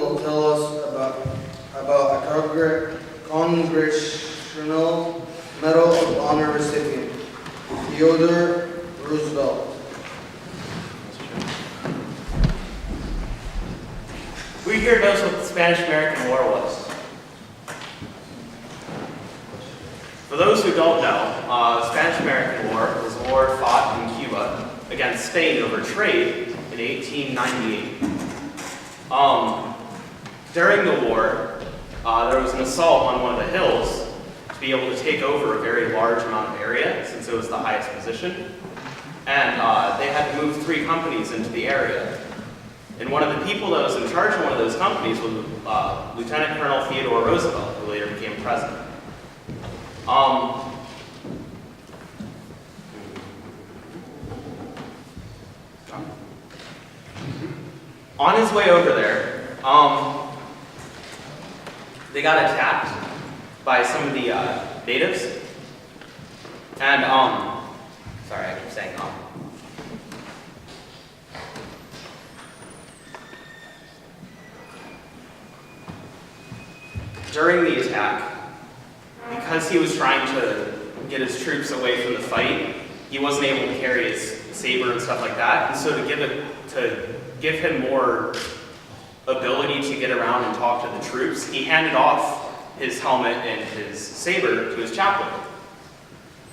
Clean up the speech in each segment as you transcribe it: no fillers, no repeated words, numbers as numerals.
will tell us about a Congressional Medal of Honor recipient, Theodore Roosevelt. Who here knows what the Spanish-American War was? For those who don't know, the Spanish-American War was a war fought in Cuba against Spain over trade in 1898. During the war, there was an assault on one of the hills to be able to take over a very large amount of area, since it was the highest position. And they had to move 3 companies into the area. And one of the people that was in charge of one of those companies was Lieutenant Colonel Theodore Roosevelt, who later became president. On his way over there, they got attacked by some of the natives. And, sorry, I keep saying During the attack, because he was trying to get his troops away from the fight, he wasn't able to carry his saber and stuff like that. And so to give him more ability to get around and talk to the troops, he handed off his helmet and his saber to his chaplain.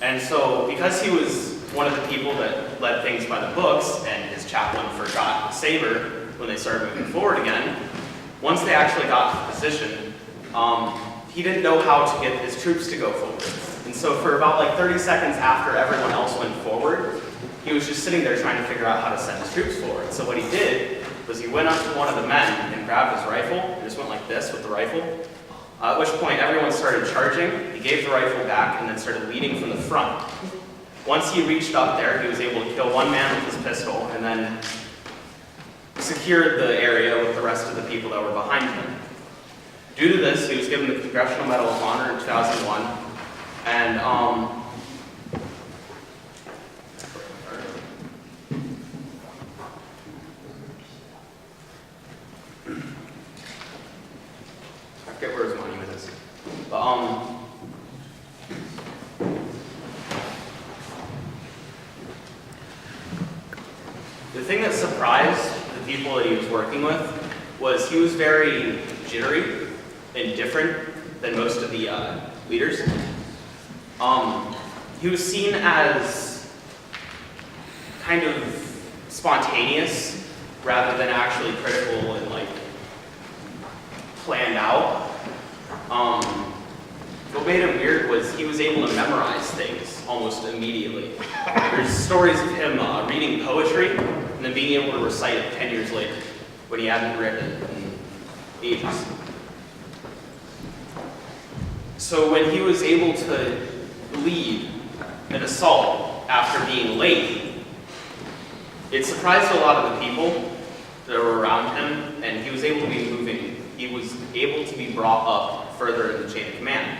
And so because he was one of the people that led things by the books, and his chaplain forgot the saber when they started moving forward again, once they actually got to the position, he didn't know how to get his troops to go forward. And so for about like 30 seconds after everyone else went forward, he was just sitting there trying to figure out how to send his troops forward. So what he did was he went up to one of the men and grabbed his rifle and just went like this with the rifle. At which point everyone started charging. He gave the rifle back and then started leading from the front. Once he reached up there, he was able to kill one man with his pistol and then secured the area with the rest of the people that were behind him. Due to this, he was given the Congressional Medal of Honor in 2001, and I forget where his monument is. But the thing that surprised the people that he was working with was he was very jittery and different than most of the leaders. He was seen as kind of spontaneous rather than actually critical and like planned out. What made him weird was he was able to memorize things almost immediately. There's stories of him reading poetry and then being able to recite it 10 years later when he hadn't read it in ages. So when he was able to lead an assault after being late, it surprised a lot of the people that were around him, and he was able to be moving. He was able to be brought up further in the chain of command.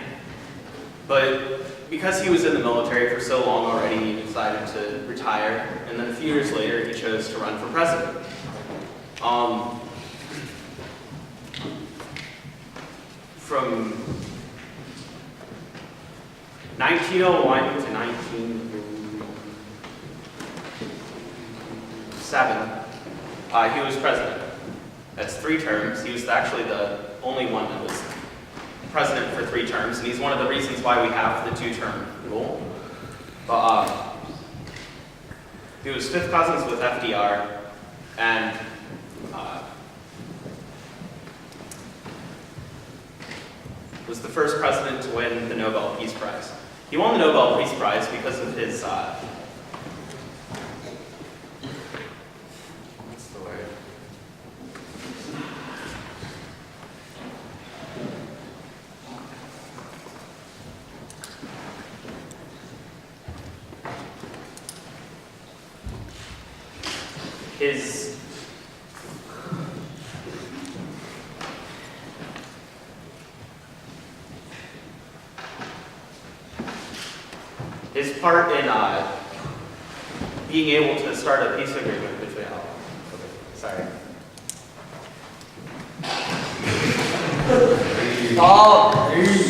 But because he was in the military for so long already, he decided to retire, and then a few years later, he chose to run for president. From 1901 to 1907, he was president. That's 3 terms. He was actually the only one that was president for 3 terms, and he's one of the reasons why we have the 2-term rule. But he was 5th cousins with FDR, and was the first president to win the Nobel Peace Prize. He won the Nobel Peace Prize because of his, what's the word? His part in being able to start a peace agreement between, sorry. Stop.